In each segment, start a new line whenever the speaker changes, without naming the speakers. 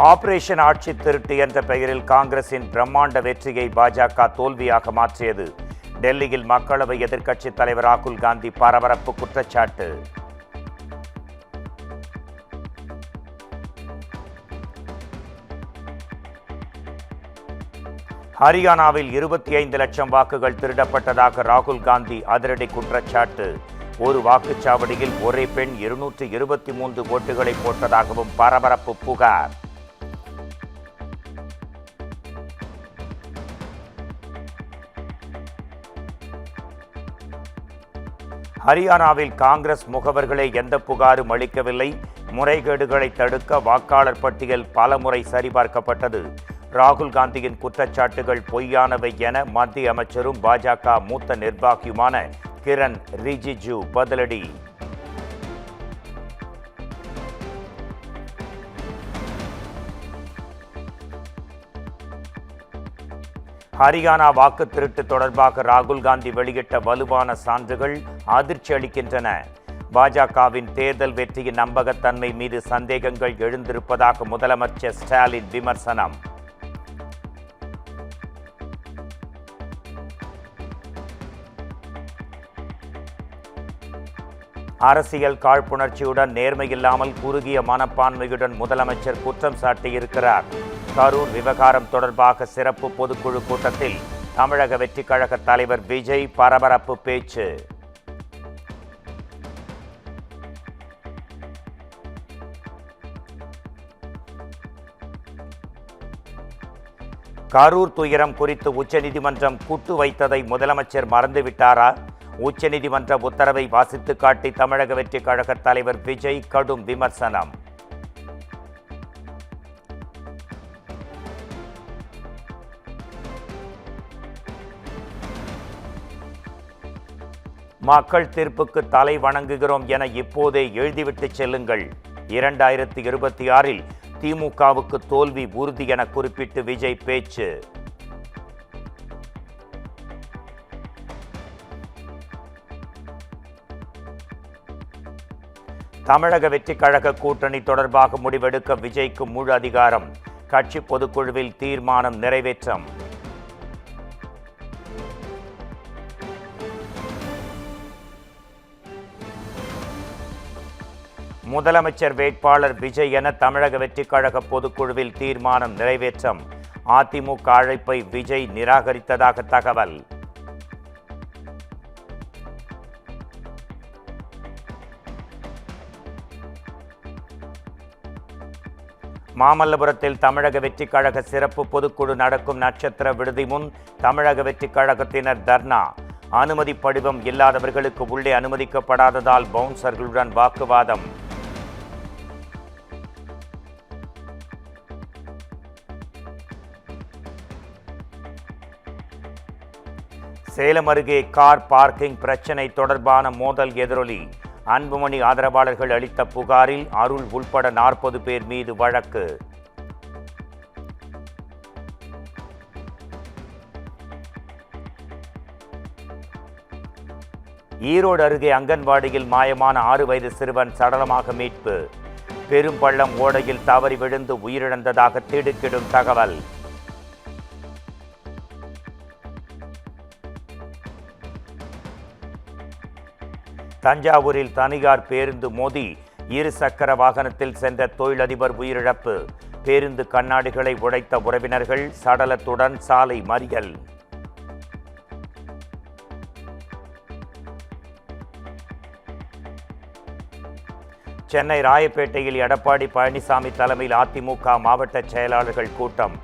Operation ஆட்சி திருட்டு என்ற பெயரில் காங்கிரசின் பிரம்மாண்ட வெற்றியை பாஜக தோல்வியாக மாற்றியது. டெல்லியில் மக்களவை எதிர்க்கட்சித் தலைவர் ராகுல் காந்தி பரபரப்பு குற்றச்சாட்டு. ஹரியானாவில் 25 லட்சம் வாக்குகள் திருடப்பட்டதாக ராகுல் காந்தி அதிரடி குற்றச்சாட்டு. ஒரு வாக்குச்சாவடியில் ஒரே பெண் 223 ஓட்டுகளை போட்டதாகவும் பரபரப்பு புகார். ஹரியானாவில் காங்கிரஸ் முகவர்களே எந்த புகாரும் அளிக்கவில்லை. முறைகேடுகளை தடுக்க வாக்காளர் பட்டியல் பலமுறை சரிபார்க்கப்பட்டது. ராகுல் காந்தியின் குற்றச்சாட்டுகள் பொய்யானவை என மத்திய அமைச்சரும் பாஜக மூத்த நிர்வாகியுமான கிரண் ரிஜிஜு பதிலடி. ஹரியானா வாக்கு திருட்டு தொடர்பாக ராகுல் காந்தி வெளியிட்ட வலுவான சான்றுகள் அதிர்ச்சி அளிக்கின்றன. பாஜகவின் தேர்தல் வெற்றியின் நம்பகத்தன்மை மீது சந்தேகங்கள் எழுந்திருப்பதாக முதலமைச்சர் ஸ்டாலின் விமர்சனம். அரசியல் காழ்ப்புணர்ச்சியுடன் நேர்மையில்லாமல் குறுகிய மனப்பான்மையுடன் முதலமைச்சர் குற்றம் சாட்டியிருக்கிறார். கரூர் விவகாரம் தொடர்பாக சிறப்பு பொதுக்குழு கூட்டத்தில் தமிழக வெற்றிக் கழக தலைவர் விஜய் பரபரப்பு பேச்சு. கரூர் துயரம் குறித்து உச்சநீதிமன்றம் கூட்டு வைத்ததை முதலமைச்சர் மறந்துவிட்டாரா? உச்சநீதிமன்ற உத்தரவை வாசித்து காட்டி தமிழக வெற்றிக் கழக தலைவர் விஜய் கடும் விமர்சனம். மக்கள் தீர்ப்புக்கு தலை வணங்குகிறோம் என இப்போதே எழுதிவிட்டு செல்லுங்கள். 2026இல் திமுகவுக்கு தோல்வி உறுதி என குறிப்பிட்டு விஜய் பேச்சு. தமிழக வெற்றிக் கழக கூட்டணி தொடர்பாக முடிவெடுக்க விஜய்க்கு முழு அதிகாரம். கட்சி பொதுக்குழுவில் தீர்மானம் நிறைவேற்றம். முதலமைச்சர் வேட்பாளர் விஜய் என தமிழக வெற்றிக் கழக பொதுக்குழுவில் தீர்மானம் நிறைவேற்றம். அதிமுக அழைப்பை விஜய் நிராகரித்ததாக தகவல். மாமல்லபுரத்தில் தமிழக வெற்றிக் கழக சிறப்பு பொதுக்குழு நடக்கும் நட்சத்திர விடுதி முன் தமிழக வெற்றிக் கழகத்தினர் தர்ணா. அனுமதி படிவம் இல்லாதவர்களுக்கு உள்ளே அனுமதிக்கப்படாததால் பவுன்சர்களுடன் வாக்குவாதம். சேலம் அருகே கார் பார்க்கிங் பிரச்சினை தொடர்பான மோதல் எதிரொலி. அன்புமணி ஆதரவாளர்கள் அளித்த புகாரில் அருள் உள்பட 40 பேர் மீது வழக்கு. ஈரோடு அருகே அங்கன்வாடியில் மாயமான 6 வயது சிறுவன் சடலமாக மீட்பு. பெரும்பள்ளம் ஓடையில் தவறி விழுந்து உயிரிழந்ததாக திடுக்கிடும் தகவல். தஞ்சாவூரில் தனியார் பேருந்து மோதி 2 சக்கர வாகனத்தில் சென்ற தொழிலதிபர் உயிரிழப்பு. பேருந்து கண்ணாடிகளை உடைத்த உறவினர்கள் சடலத்துடன் சாலை மறியல். சென்னை ராயப்பேட்டையில் எடப்பாடி பழனிசாமி தலைமையில் அதிமுக மாவட்ட செயலாளர்கள் கூட்டம்.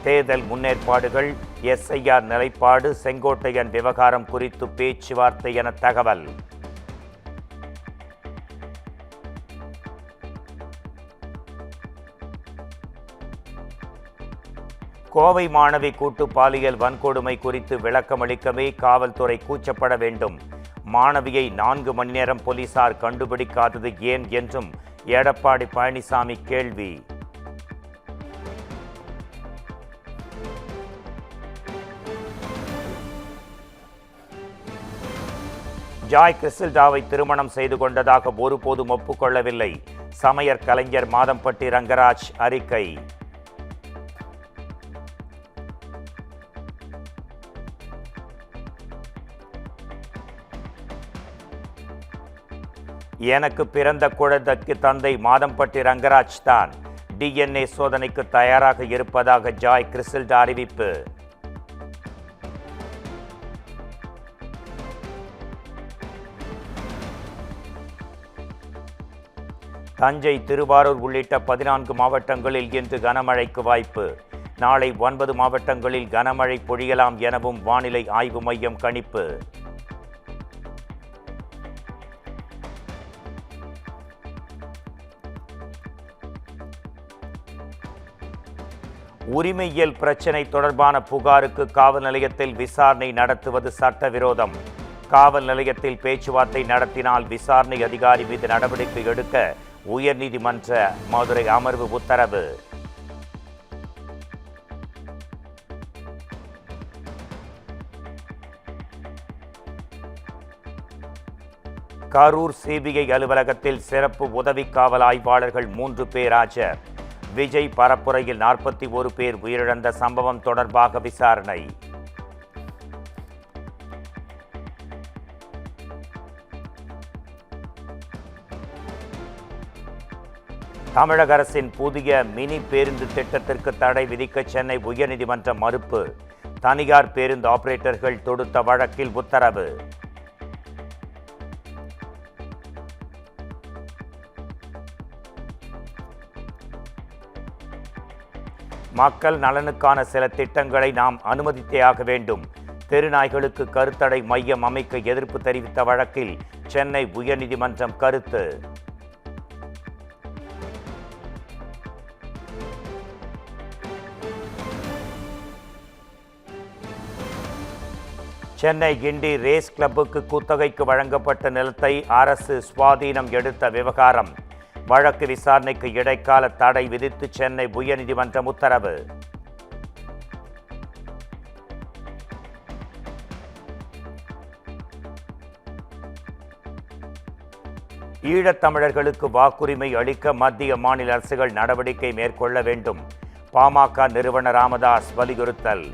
தேர்தல் முன்னேற்பாடுகள், எஸ்ஐஆர் நிலைப்பாடு, செங்கோட்டையன் விவகாரம் குறித்து பேச்சுவார்த்தை என தகவல். கோவை மாணவி கூட்டு பாலியல் வன்கொடுமை குறித்து விளக்கமளிக்கவே காவல்துறை கூச்சப்பட வேண்டும். மாணவியை 4 மணி நேரம் போலீசார் கண்டுபிடிக்காதது ஏன் என்றும் எடப்பாடி பழனிசாமி கேள்வி. ஜாய் கிறிஸ்டல்டாவை திருமணம் செய்து கொண்டதாக ஒருபோதும் ஒப்புக்கொள்ளவில்லை. சமையற் கலைஞர் மாதம்பட்டி ரங்கராஜ் அறிக்கை. எனக்கு பிறந்த குழந்தைக்கு தந்தை மாதம்பட்டி ரங்கராஜ் தான். DNA சோதனைக்கு தயாராக இருப்பதாக ஜாய் கிறிசல்டா அறிவிப்பு. தஞ்சை, திருவாரூர் உள்ளிட்ட 14 மாவட்டங்களில் இன்று கனமழைக்கு வாய்ப்பு. நாளை 9 மாவட்டங்களில் கனமழை பொழியலாம் எனவும் வானிலை ஆய்வு மையம் கணிப்பு. உரிமையியல் பிரச்சினை தொடர்பான புகாருக்கு காவல் நிலையத்தில் விசாரணை நடத்துவது சட்டவிரோதம். காவல் நிலையத்தில் பேச்சுவார்த்தை நடத்தினால் விசாரணை அதிகாரி மீது நடவடிக்கை எடுக்க உயர்நீதிமன்ற மதுரை அமர்வு உத்தரவு. கரூர் சிபிஐ அலுவலகத்தில் சிறப்பு உதவி காவல் ஆய்வாளர்கள் 3 பேர் ஆஜர். விஜய் பரப்புரையில் 41 பேர் உயிரிழந்த சம்பவம் தொடர்பாக விசாரணை. தமிழக அரசின் புதிய மினி பேருந்து திட்டத்திற்கு தடை விதிக்க சென்னை உயர்நீதிமன்றம் மறுப்பு. தனியார் பேருந்து ஆபரேட்டர்கள் தொடுத்த வழக்கில் உத்தரவு. மக்கள் நலனுக்கான சில திட்டங்களை நாம் அனுமதித்தே ஆக வேண்டும். தெருநாய்களுக்கு கருத்தடை மையம் அமைக்க எதிர்ப்பு தெரிவித்த வழக்கில் சென்னை உயர்நீதிமன்றம் கருத்து. சென்னை கிண்டி ரேஸ் கிளப்புக்கு குத்தகைக்கு வழங்கப்பட்ட நிலத்தை அரசு சுவாதீனம் எடுத்த விவகாரம். வழக்கு விசாரணைக்கு இடைக்கால தடை விதித்து சென்னை உயர்நீதிமன்றம் உத்தரவு. ஈழத்தமிழர்களுக்கு வாக்குரிமை அளிக்க மத்திய மாநில அரசுகள் நடவடிக்கை மேற்கொள்ள வேண்டும். பாமக நிறுவனர் ராமதாஸ் வலியுறுத்தல்.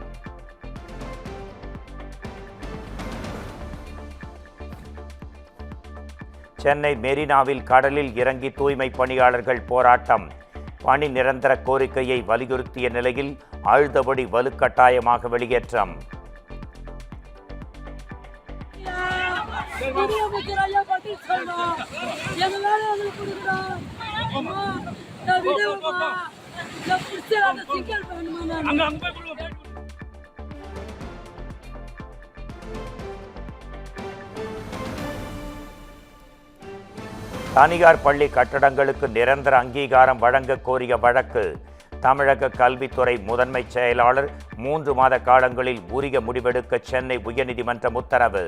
சென்னை மெரினாவில் கடலில் இறங்கி தூய்மை பணியாளர்கள் போராட்டம். பணி நிரந்தர கோரிக்கையை வலியுறுத்திய நிலையில் அழுதபடி வலுக்கட்டாயமாக வெளியேற்றம். தனியார் பள்ளி கட்டடங்களுக்கு நிரந்தர அங்கீகாரம் வழங்க கோரிய வழக்கு. தமிழக கல்வித்துறை முதன்மை செயலாளர் 3 மாத காலங்களில் உரிய முடிவெடுக்க சென்னை உயர்நீதிமன்றம் உத்தரவு.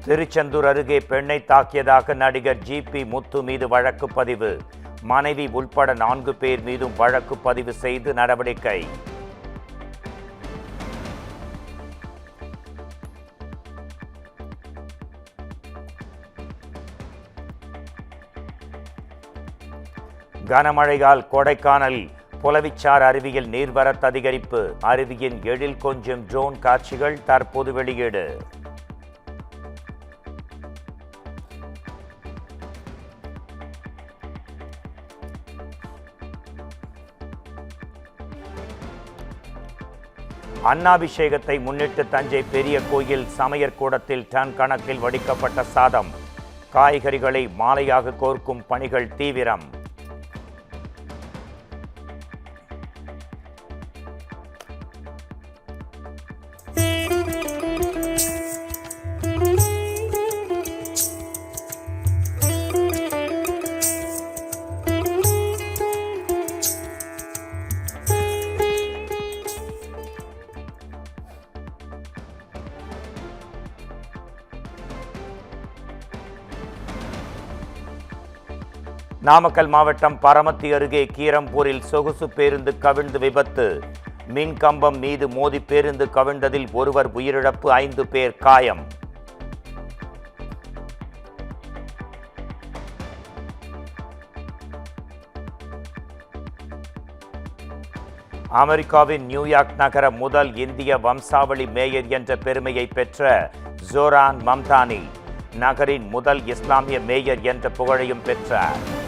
திருச்செந்தூர் அருகே பெண்ணை தாக்கியதாக நடிகர் ஜிபி முத்து மீது வழக்கு பதிவு. மனைவி உள்பட 4 பேர் மீதும் வழக்கு பதிவு செய்து நடவடிக்கை. கனமழையால் கொடைக்கானல் புலவிச்சார் அருவியில் நீர்வரத்து அதிகரிப்பு. அருவியின் எழில் கொஞ்சம் ட்ரோன் காட்சிகள் தற்போது வெளியீடு. அன்னாபிஷேகத்தை முன்னிட்டு தஞ்சை பெரிய கோயில் சமையற்கூடத்தில் டன் கணக்கில் வடிக்கப்பட்ட சாதம். காய்கறிகளை மாலையாக கோர்க்கும் பணிகள் தீவிரம். நாமக்கல் மாவட்டம் பரமத்தி அருகே கீரம்பூரில் சொகுசு பேருந்து கவிழ்ந்து விபத்து. மின் கம்பம் மீது மோதி பேருந்து கவிழ்ந்ததில் ஒருவர் உயிரிழப்பு, 5 பேர் காயம். அமெரிக்காவின் நியூயார்க் நகர முதல் இந்திய வம்சாவளி மேயர் என்ற பெருமையை பெற்ற ஜோரான் மம்தானி நகரின் முதல் இஸ்லாமிய மேயர் என்ற புகழையும் பெற்றார்.